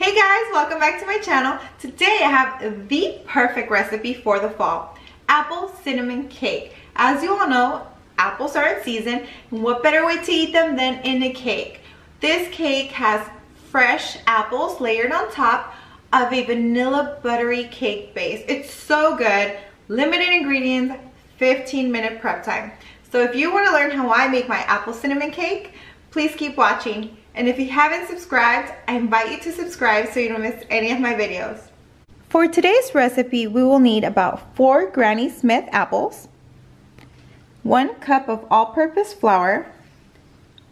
Hey guys, welcome back to my channel. Today I have the perfect recipe for the fall. Apple cinnamon cake. As you all know, apples are in season, and what better way to eat them than in a cake. This cake has fresh apples layered on top of a vanilla buttery cake base. It's so good. Limited ingredients, 15-minute prep time. So if you want to learn how I make my apple cinnamon cake, please keep watching. And if you haven't subscribed, I invite you to subscribe so you don't miss any of my videos. For today's recipe, we will need about 4 Granny Smith apples, 1 cup of all-purpose flour,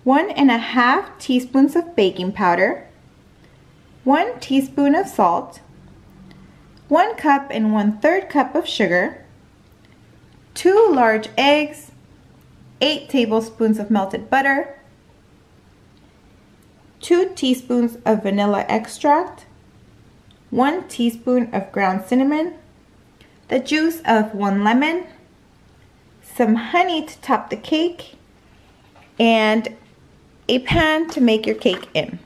1½ teaspoons of baking powder, 1 teaspoon of salt, 1 cup and 1/3 cup of sugar, 2 large eggs, 8 tablespoons of melted butter, 2 teaspoons of vanilla extract, 1 teaspoon of ground cinnamon, the juice of 1 lemon, some honey to top the cake, and a pan to make your cake in.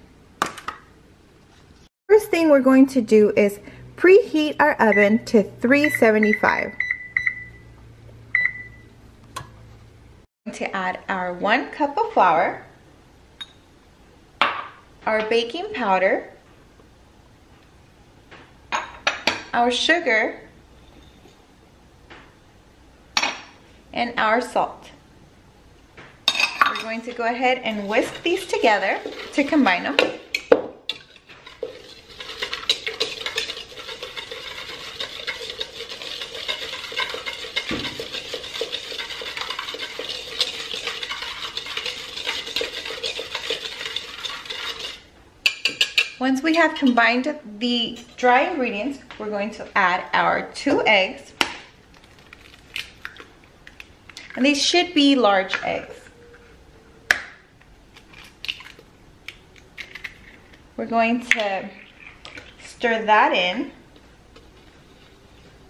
First thing we're going to do is preheat our oven to 375. We're going to add our 1 cup of flour, our baking powder, our sugar, and our salt. We're going to go ahead and whisk these together to combine them. Once we have combined the dry ingredients, we're going to add our 2 eggs. And these should be large eggs. We're going to stir that in.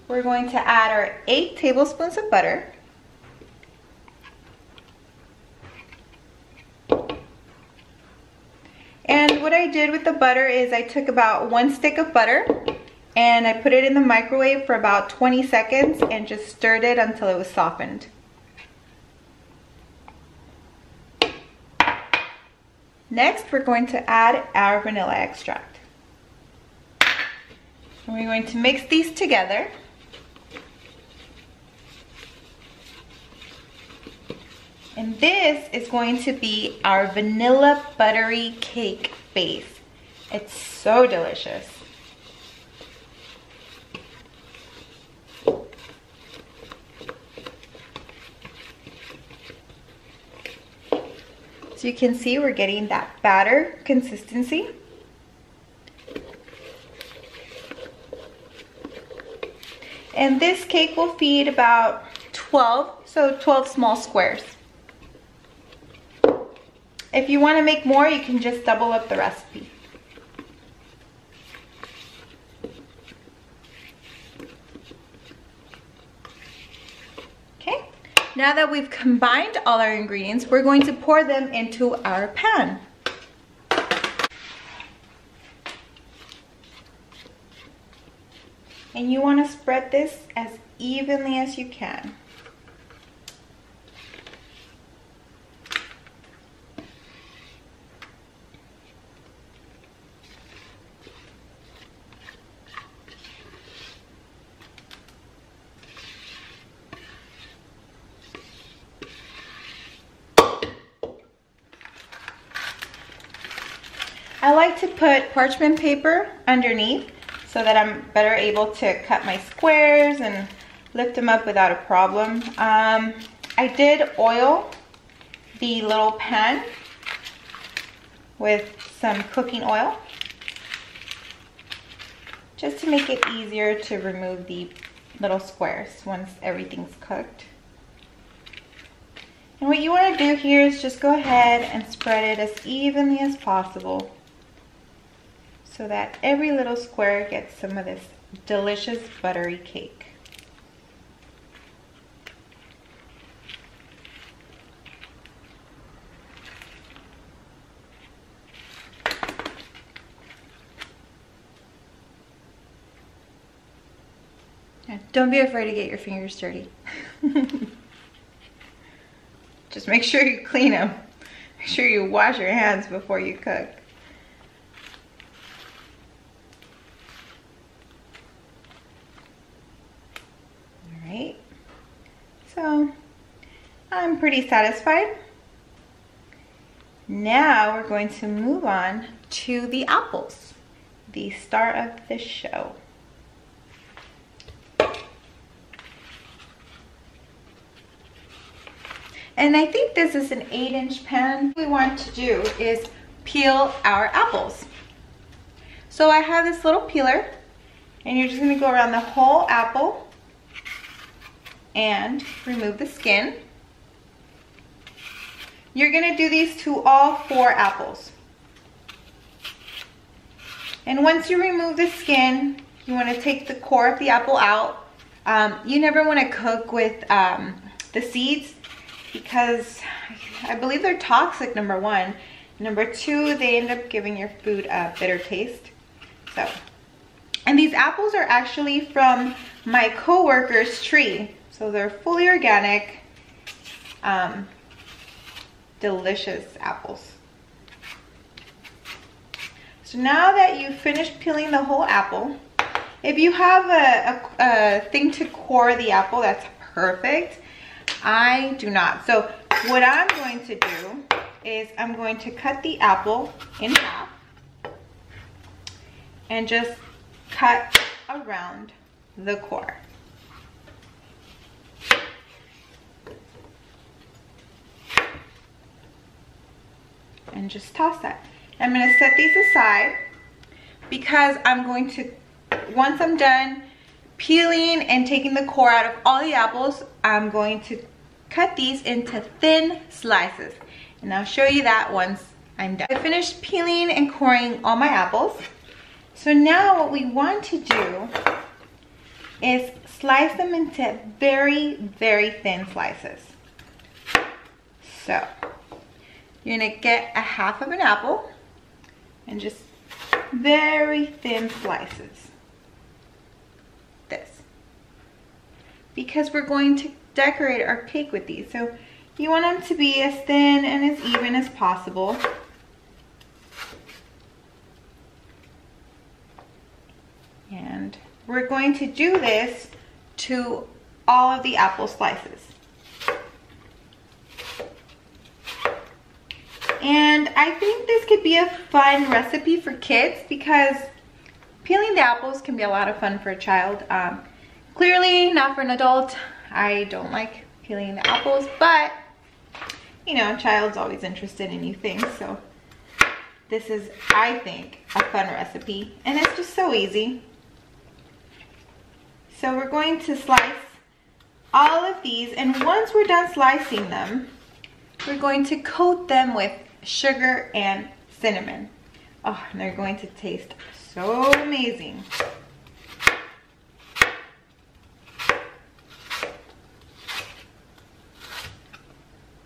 We're going to add our 8 tablespoons of butter. And what I did with the butter is I took about 1 stick of butter and I put it in the microwave for about 20 seconds and just stirred it until it was softened. Next, we're going to add our vanilla extract. And we're going to mix these together. And this is going to be our vanilla buttery cake base. It's so delicious. So you can see we're getting that batter consistency. And this cake will feed about 12 small squares. If you want to make more, you can just double up the recipe. Okay, now that we've combined all our ingredients, we're going to pour them into our pan. And you want to spread this as evenly as you can. I like to put parchment paper underneath so that I'm better able to cut my squares and lift them up without a problem. I did oil the little pan with some cooking oil just to make it easier to remove the little squares once everything's cooked. And what you want to do here is just go ahead and spread it as evenly as possible, so that every little square gets some of this delicious buttery cake. Don't be afraid to get your fingers dirty. Just make sure you clean them. Make sure you wash your hands before you cook. All right. So I'm pretty satisfied. Now we're going to move on to the apples, the star of the show. And I think this is an 8-inch pan. What we want to do is peel our apples. So I have this little peeler, and you're just gonna go around the whole apple and remove the skin. You're gonna do these to all 4 apples. And once you remove the skin, you wanna take the core of the apple out. You never wanna cook with the seeds, because I believe they're toxic, number 1. Number 2, they end up giving your food a bitter taste. So, and these apples are actually from my coworker's tree. So they're fully organic, delicious apples. So now that you've finished peeling the whole apple, if you have a thing to core the apple, that's perfect. I do not. So what I'm going to do is I'm going to cut the apple in half and just cut around the core. And just toss that. I'm going to set these aside because I'm going to, once I'm done peeling and taking the core out of all the apples, I'm going to cut these into thin slices. And I'll show you that once I'm done. I finished peeling and coring all my apples. So now what we want to do is slice them into very, very thin slices. So you're gonna get a half of an apple and just very thin slices. This. Because we're going to decorate our cake with these. So you want them to be as thin and as even as possible. And we're going to do this to all of the apple slices. And I think this could be a fun recipe for kids because peeling the apples can be a lot of fun for a child. Clearly not for an adult. I don't like peeling the apples, but you know, a child's always interested in new things. So this is, I think, a fun recipe, and it's just so easy. So we're going to slice all of these, and once we're done slicing them, we're going to coat them with sugar and cinnamon. Oh, and they're going to taste so amazing.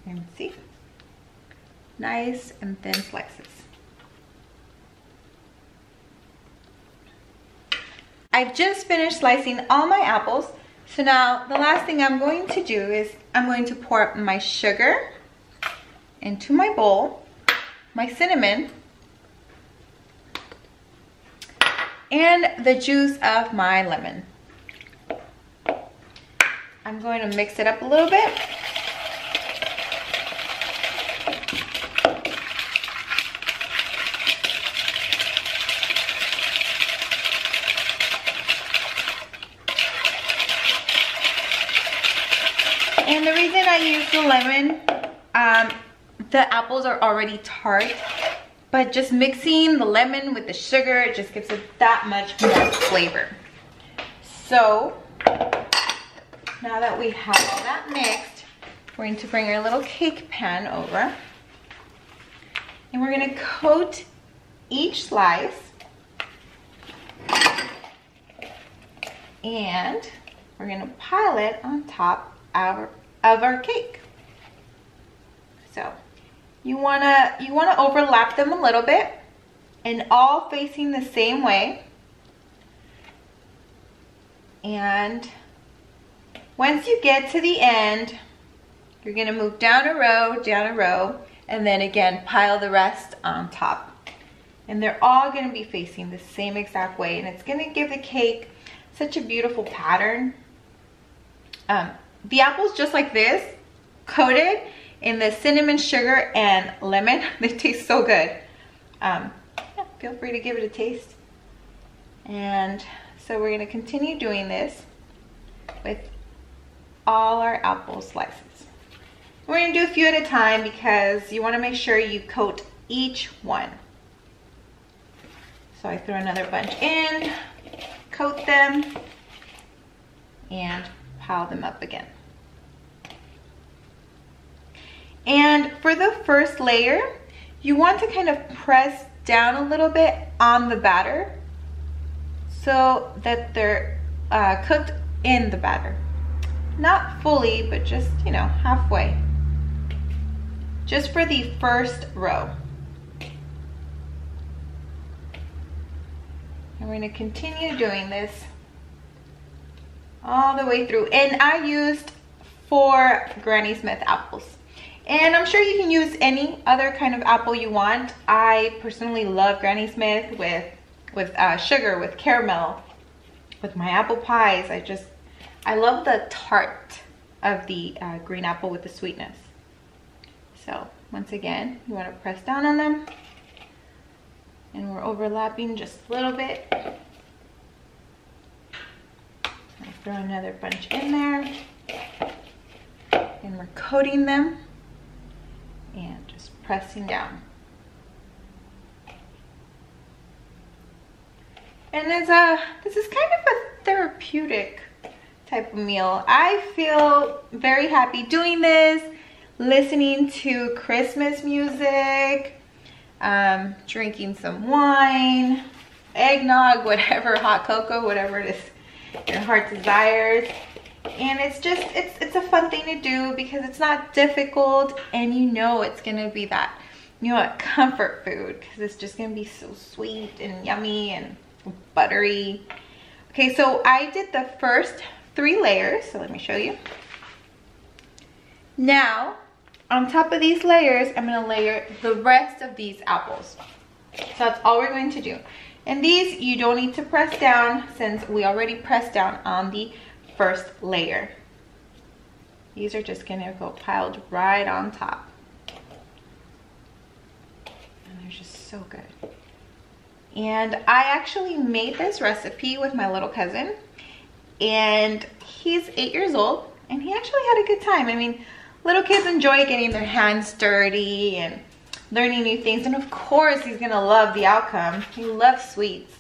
And see, nice and thin slices. I've just finished slicing all my apples. So now the last thing I'm going to do is I'm going to pour my sugar into my bowl, my cinnamon, and the juice of my lemon. I'm going to mix it up a little bit. And the reason I use the lemon, the apples are already tart, but just mixing the lemon with the sugar just gives it that much more flavor. So now that we have all that mixed, we're going to bring our little cake pan over, and we're going to coat each slice, and we're going to pile it on top of our cake. So you wanna overlap them a little bit and all facing the same way. And Once you get to the end, you're gonna move down a row, and then again, pile the rest on top. And they're all gonna be facing the same exact way, and it's gonna give the cake such a beautiful pattern. The apples just like this, coated in the cinnamon, sugar, and lemon. They taste so good. Yeah, feel free to give it a taste. And so we're gonna continue doing this with all our apple slices. We're gonna do a few at a time because you wanna make sure you coat each one. So I throw another bunch in, coat them, and pile them up again. And for the first layer, you want to kind of press down a little bit on the batter so that they're cooked in the batter. Not fully, but just, you know, halfway. Just for the first row. And we're gonna continue doing this all the way through. And I used 4 Granny Smith apples. And I'm sure you can use any other kind of apple you want. I personally love Granny Smith with sugar, with caramel, with my apple pies. I love the tart of the green apple with the sweetness. So once again, you want to press down on them. And we're overlapping just a little bit. I throw another bunch in there. And we're coating them and just pressing down. And this is kind of a therapeutic type of meal. I feel very happy doing this, listening to Christmas music, drinking some wine, eggnog, whatever, hot cocoa, whatever it is your heart desires. And it's just, it's a fun thing to do because it's not difficult, and you know it's gonna be that, you know, a comfort food because it's just gonna be so sweet and yummy and buttery. Okay, so I did the first 3 layers, so let me show you. Now, on top of these layers, I'm gonna layer the rest of these apples. So that's all we're going to do. And these, you don't need to press down since we already pressed down on the first layer. These are just gonna go piled right on top. And they're just so good. And I actually made this recipe with my little cousin, and he's 8 years old, and he actually had a good time. I mean, little kids enjoy getting their hands dirty and learning new things, and of course he's gonna love the outcome. He loves sweets.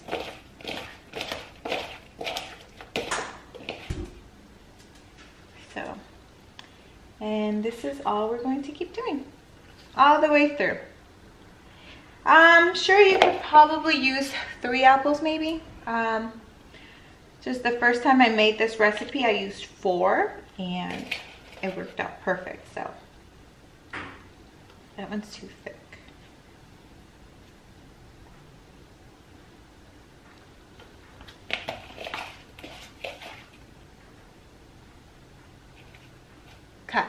So, and this is all we're going to keep doing all the way through. I'm sure you could probably use 3 apples maybe. Just the first time I made this recipe I used 4 and it worked out perfect. So that one's too thick. Cut.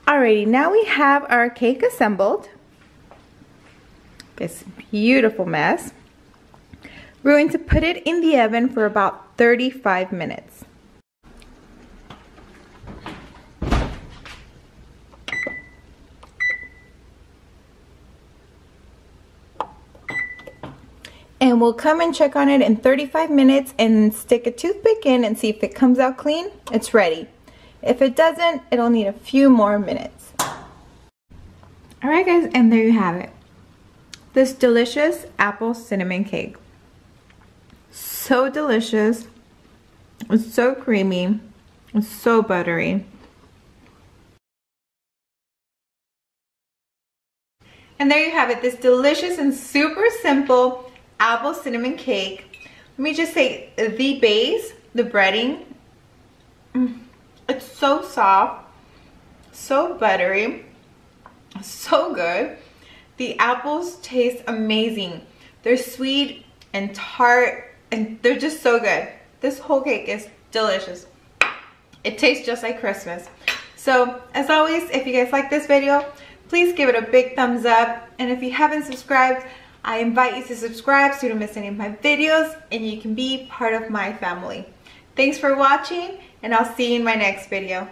Alrighty, now we have our cake assembled. This beautiful mess. We're going to put it in the oven for about 35 minutes. And we'll come and check on it in 35 minutes and stick a toothpick in and see if it comes out clean. It's ready. If it doesn't, it'll need a few more minutes. Alright guys, and there you have it. This delicious apple cinnamon cake. So delicious. It's so creamy. It's so buttery. And there you have it, this delicious and super simple apple cinnamon cake. Let me just say, the base, the breading, it's so soft, so buttery, so good. The apples taste amazing. They're sweet and tart, and they're just so good. This whole cake is delicious. It tastes just like Christmas. So as always, if you guys like this video, please give it a big thumbs up. And if you haven't subscribed, I invite you to subscribe so you don't miss any of my videos and you can be part of my family. Thanks for watching, and I'll see you in my next video.